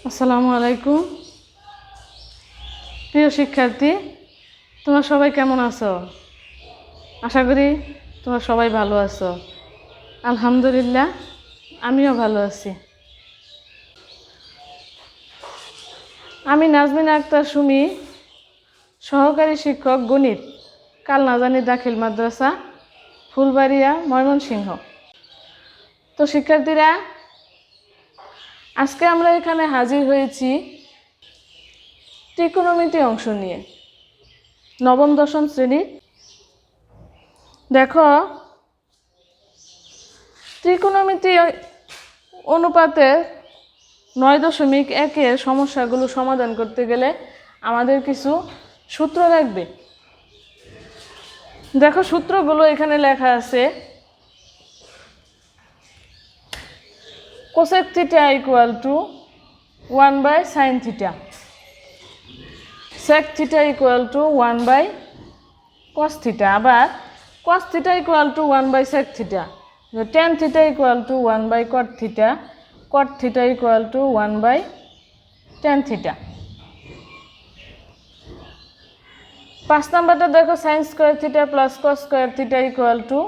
আসসালামু আলাইকুম প্রিয় শিক্ষার্থী, তোমরা সবাই কেমন আছো? আশা করি তোমরা সবাই ভালো আছো। আলহামদুলিল্লাহ, আমিও ভালো আছি। আমি নাজমিনা আক্তার সুমি, সহকারী শিক্ষক গণিত, কালনাজানি দাখিল মাদ্রাসা, ফুলবাড়িয়া, ময়মনসিংহ। তো শিক্ষার্থীরা, আজকে আমরা এখানে হাজির হয়েছি ত্রিকোণমিতি অংশ নিয়ে, নবম দশম শ্রেণী। দেখো, ত্রিকোণমিতি অনুপাতের 9.1 সমস্যাগুলো সমাধান করতে গেলে আমাদের কিছু সূত্র লাগবে। দেখো, সূত্রগুলো এখানে লেখা আছে। Cosec theta equal to 1/sin theta, sec theta equal to 1/cos theta, আবার cos theta equal to 1/sec theta, tan theta equal to 1/cot theta, cot theta equal to 1/tan theta. 5 নাম্বারটা দেখো, sin square theta plus cos square theta equal to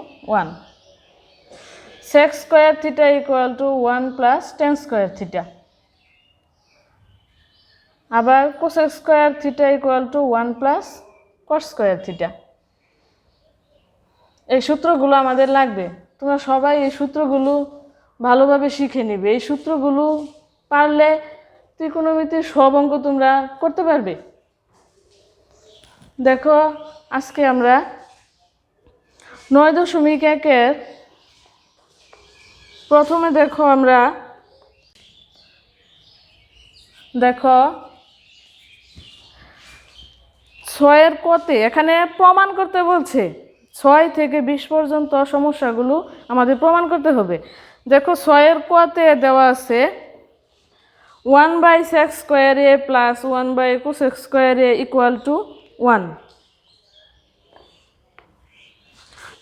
1, sec square theta equal to 1 plus tan square theta, আবার cosec square theta equal to 1 plus cot square theta. এই সূত্রগুলো আমাদের লাগবে। তোমরা সবাই এই সূত্রগুলো ভালোভাবে শিখে নিবে। এই সূত্রগুলো পারলে ত্রিকোণমিতির সব অঙ্ক তোমরা করতে পারবে। দেখো, আজকে আমরা 9.1 প্রথমে দেখো 6 কতে এখানে প্রমাণ করতে বলছে। 6 থেকে 20 পর্যন্ত সমস্যাগুলো আমাদের প্রমাণ করতে হবে। দেখো, 6 কতে দেওয়া আছে 1/sec square A plus 1/cosec square A equal to 1।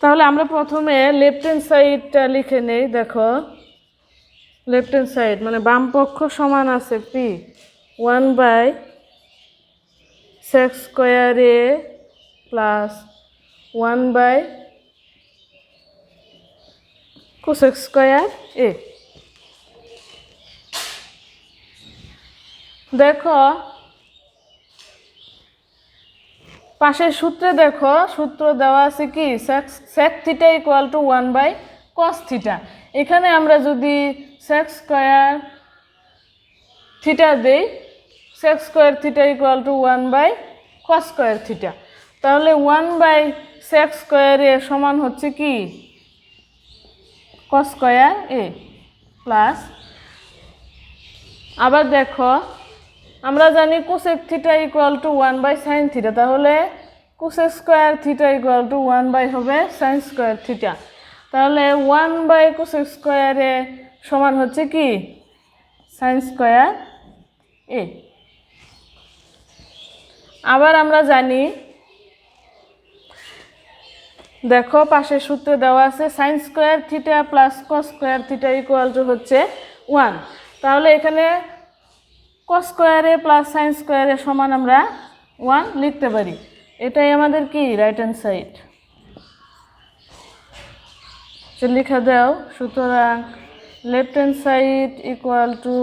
তাহলে আমরা প্রথমে লেফট হ্যান্ড সাইডটা লিখে নেই। দেখো, লেফট হ্যান্ড সাইড মানে বাম পক্ষ সমান আছে পি 1/sec স্কোয়ার এ প্লাস 1/cosec স্কোয়ার এ। দেখো, পাশের সূত্রে দেখো, সূত্র দেওয়া আছে কি, sec theta equal to 1/cos theta. এখানে আমরা যদি sec স্কোয়ার থিটা দেই, sec square theta equal to 1/cos square theta, তাহলে 1/sec স্কোয়ার এ সমান হচ্ছে কি cos স্কোয়ার এ প্লাস, আবার দেখো আমরা জানি cosec theta equal to 1/sin theta, তাহলে cosec square theta equal to 1 হবে sin স্কোয়ার থিটা, তাহলে 1/cosec স্কোয়ার এ সমান হচ্ছে কি sin স্কোয়ার এ। আবার আমরা জানি, দেখো পাশের সূত্রে দেওয়া আছে sin square theta plus cos square theta equal two হচ্ছে 1, তাহলে এখানে cos স্কোয়ার এ প্লাস sin স্কোয়ার এ সমান আমরা 1 লিখতে পারি। এটাই আমাদের কি রাইট হ্যান্ড সাইড। লিখে দাও, সুতরাং left hand side equal to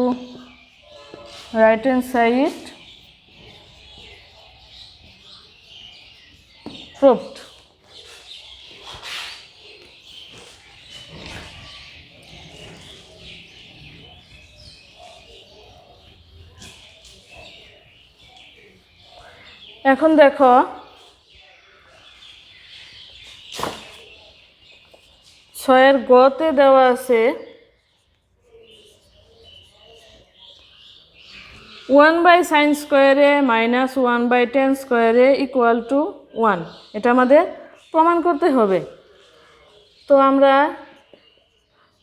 right hand side proved. এখন দেখো, 6 গতে দেওয়া আছে 1/sin square A minus 1/tan square A equal to 1। এটা আমাদের প্রমাণ করতে হবে। তো আমরা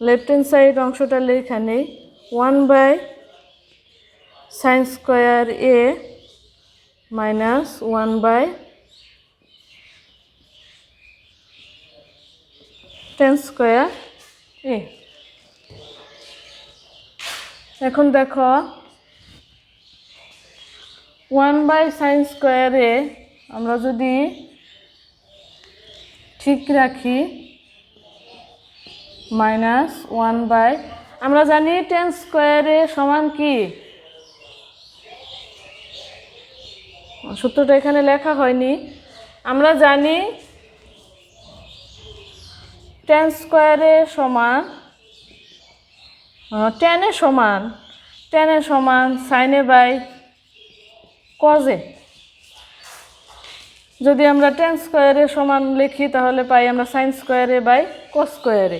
লেফট হ্যান্ড সাইড অংশটা লেখা নেই, 1/sin স্কোয়ার এ মাইনাস 1/tan স্কোয়ার এ। এখন দেখো, 1/sin স্কয়ারে আমরা যদি ঠিক রাখি -1 আমরা জানি tan স্কয়ারে সমান কি, সূত্রটা এখানে লেখা হয়নি। আমরা জানি tan স্কয়ারে সমান tan এ সমান sin এ বাই cos এ। যদি আমরা tan স্কয়ারে সমান লিখি তাহলে পাই আমরা sin স্কয়ারে বাই cos স্কয়ারে।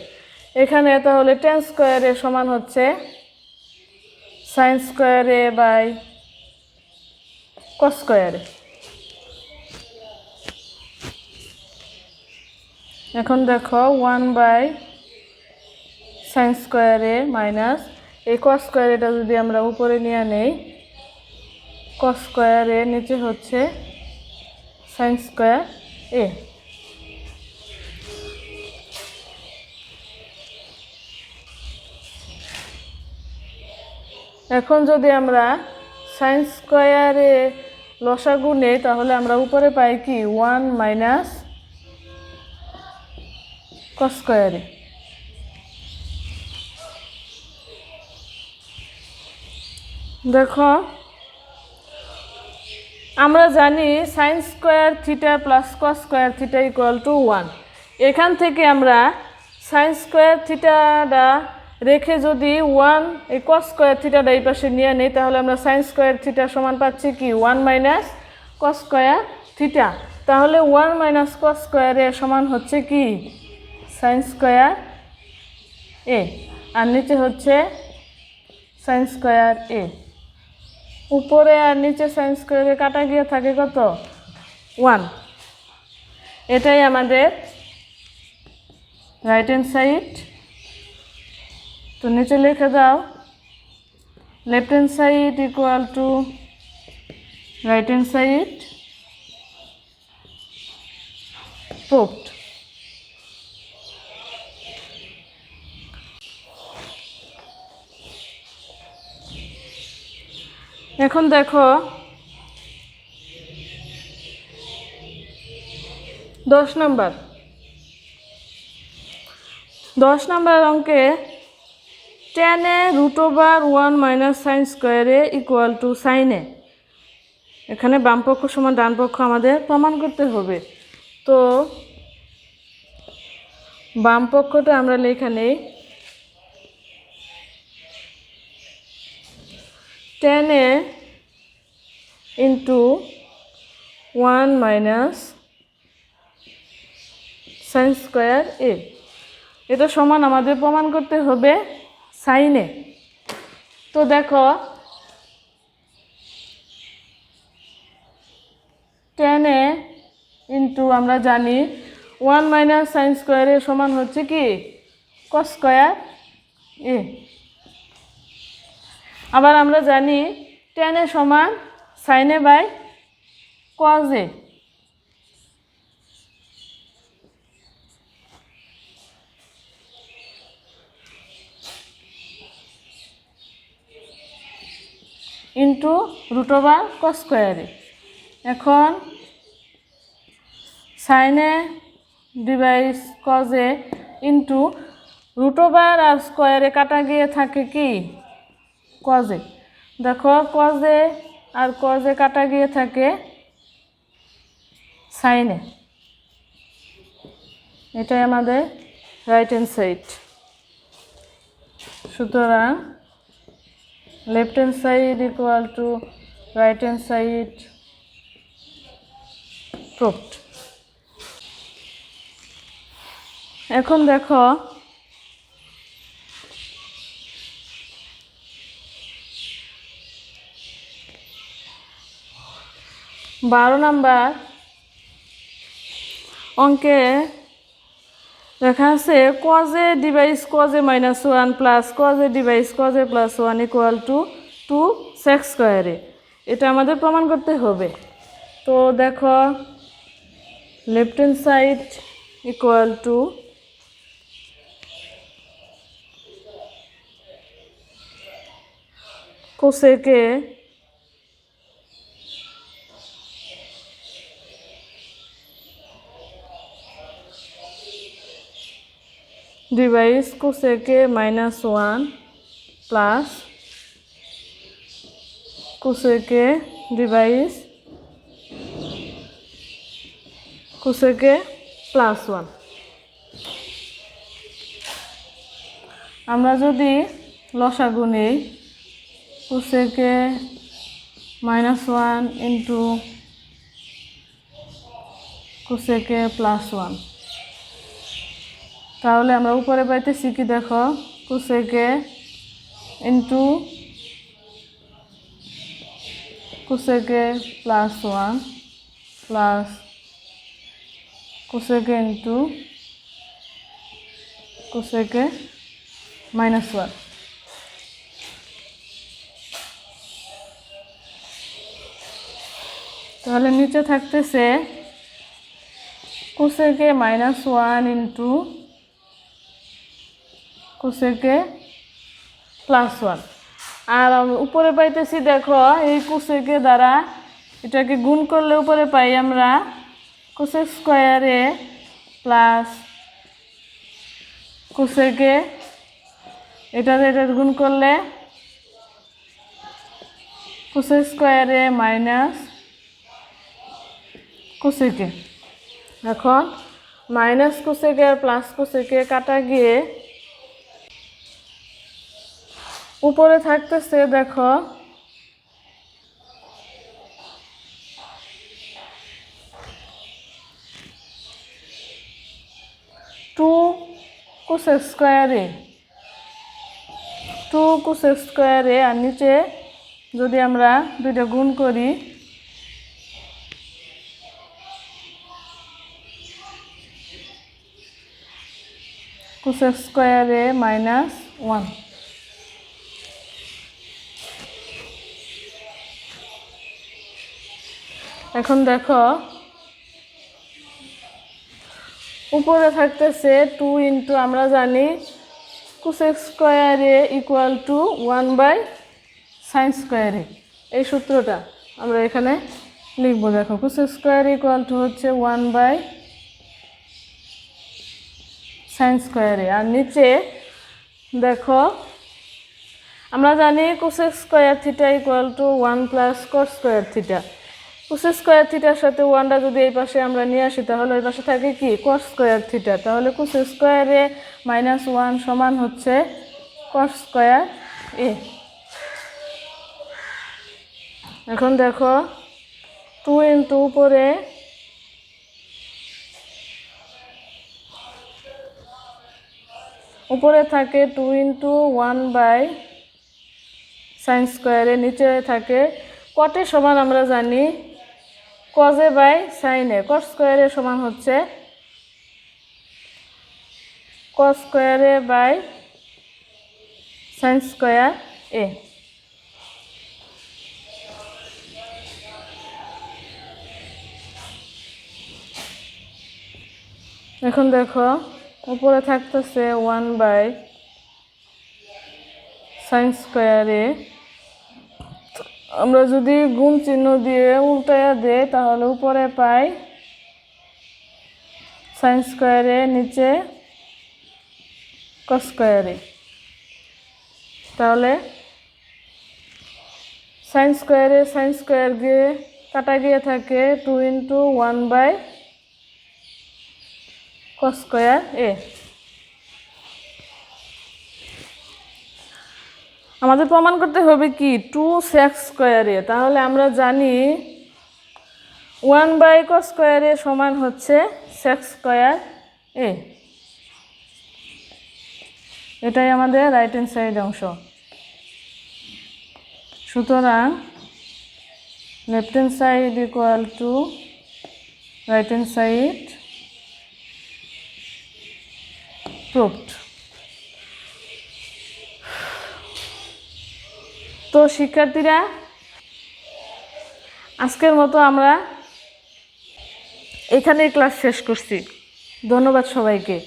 এখানে তাহলে tan স্কয়ারে সমান হচ্ছে sin স্কয়ারে বাই cos স্কয়ারে। এখন দেখো 1/sin স্কয়ারে মাইনাস এই cos স্কয়ারেটা যদি আমরা উপরে নিয়ে নেই, cos স্কয়ারে নিচে হচ্ছে sin স্কয়ার এ। এখন যদি আমরা sin স্কয়ারে লসাগু নেই তাহলে আমরা উপরে পাই কি 1 মাইনাস cos স্কয়ারে। দেখো আমরা জানি sin square theta plus cos square theta equal to 1। এখান থেকে আমরা sin স্কয়ার থিটাটা রেখে যদি 1 এই cos স্কয়ার থিটাটা এই পাশে নিয়ে নেই তাহলে আমরা sin স্কয়ার থিটা সমান পাচ্ছি কি 1 মাইনাস cos স্কয়ার থিটা। তাহলে 1 মাইনাস cos স্কয়ারে সমান হচ্ছে কি sin স্কয়ার এ, আর নিচে হচ্ছে sin স্কয়ার এ। উপরে আর নিচে sin স্কয়ারে কাটা গিয়ে থাকে কত 1। এটাই আমাদের রাইট হ্যান্ড সাইড। তো নিচে লিখে দাও left hand side equal to right hand side proved. এখন দেখো 10 নম্বর অঙ্কে tan এ √1 মাইনাস sin স্কয়ারে ইকুয়াল টু sin এ। এখানে বাম পক্ষ সমান ডান পক্ষ আমাদের প্রমাণ করতে হবে। তো বাম পক্ষটা আমরা লেখা নেই tan এ ইন্টু 1 মাইনাস sin স্কয়ার এ। এটা সমান আমাদের প্রমাণ করতে হবে sin এ। তো দেখো tan এ ইন্টু আমরা জানি 1 মাইনাস sin স্কয়ারের সমান হচ্ছে কি cos স্কয়ার এ। আবার আমরা জানি tan এ সমান sin A by cos A. Into √cos স্কয়ারে। এখন sin A divides cos A into √, আর স্কয়ারে কাটা গিয়ে থাকে কি cos এ। দেখো cos এ আর cos এ কাটা গিয়ে থাকে sin এ। এটাই আমাদের রাইট হ্যান্ড সাইড। সুতরাং left hand side equal to right hand side proved. এখন দেখো 12 নাম্বার অঙ্কে লেখা আছে cos a device cos a minus 1 plus cos a device cos a plus 1 equal to 2 sec স্কয়ারে। এটা আমাদের প্রমাণ করতে হবে। তো দেখো left hand side equal two cosec a device cosec -1 plus cosec device cosec +1। আমরা যদি লসাগু নেই কোসেকে -1 ইন্টু কোসেকে +1, তাহলে আমরা উপরে পাইতেছি কি দেখো, cosec into cosec +1 plus cosec into cosec -1। তাহলে নিচে থাকতেছে কোসেকে -1 ইন্টু কোসেকে +1। আর উপরে পাইতেছি দেখো, এই কোসেকে দ্বারা এটাকে গুণ করলে উপরে পাই আমরা কোসেক স্কোয়ারে প্লাস কোসেকে, এটা গুণ করলে কোসেক স্কোয়ারে মাইনাস কোসেকে। এখন মাইনাস কোসেকে আর প্লাস কোসেকে কাটা গিয়ে উপরে থাকতেছে দেখো টু কোসেক স্কোয়ারে, আর নিচে যদি আমরা দুইটা গুণ করি কোসেক স্কোয়ারে -1। এখন দেখো উপরে থাকতেছে 2 ইন্টু, আমরা জানি কোসেক স্কোয়ারে ইকুয়াল টু 1/sin স্কোয়ারে। এই সূত্রটা আমরা এখানে লিখবো। দেখো কোসেক স্কোয়ার ইকুয়াল টু হচ্ছে 1/sin স্কোয়ারে। আর নিচে দেখো আমরা জানি cosec square theta equal to 1 plus cos square theta. Cosec square থিটার সাথে 1টা যদি এই পাশে আমরা নিয়ে আসি তাহলে ওই পাশে থাকে কি কস স্কোয়ার থিটা। তাহলে কোসেক স্কোয়ারে -1 সমান হচ্ছে কস স্কোয়ার এ। এখন দেখো 2 ইন্টু উপরে থাকে 2 ইন্টু 1/sin স্কোয়ারে, নিচে থাকে কটে সমান আমরা জানি কজে বাই সাইনে। কস স্কোয়ারে সমান হচ্ছে কস স্কোয়ারে বাই সাইন স্কোয়ার এ। এখন দেখো উপরে থাকতেছে 1/sin স্কোয়ারে, আমরা যদি গুণ চিহ্ন দিয়ে উল্টায়া দেই তাহলে উপরে পাই সাইন স্কোয়ারে, নিচে কস স্কোয়ারে। তাহলে সাইন স্কোয়ার গিয়ে কাটা গিয়ে থাকে 2 ইন্টু 1/cos স্কোয়ার এ। আমাদের প্রমাণ করতে হবে কি 2 sec স্কোয়ারে। তাহলে আমরা জানি 1/cos স্কোয়ারে সমান হচ্ছে sec স্কোয়ার এ। এটাই আমাদের রাইট হ্যান্ড সাইড অংশ। সুতরাং left hand side equal to right hand side proved. তো শিক্ষার্থীরা, আজকের মতো আমরা এখানেই ক্লাস শেষ করছি। ধন্যবাদ সবাইকে।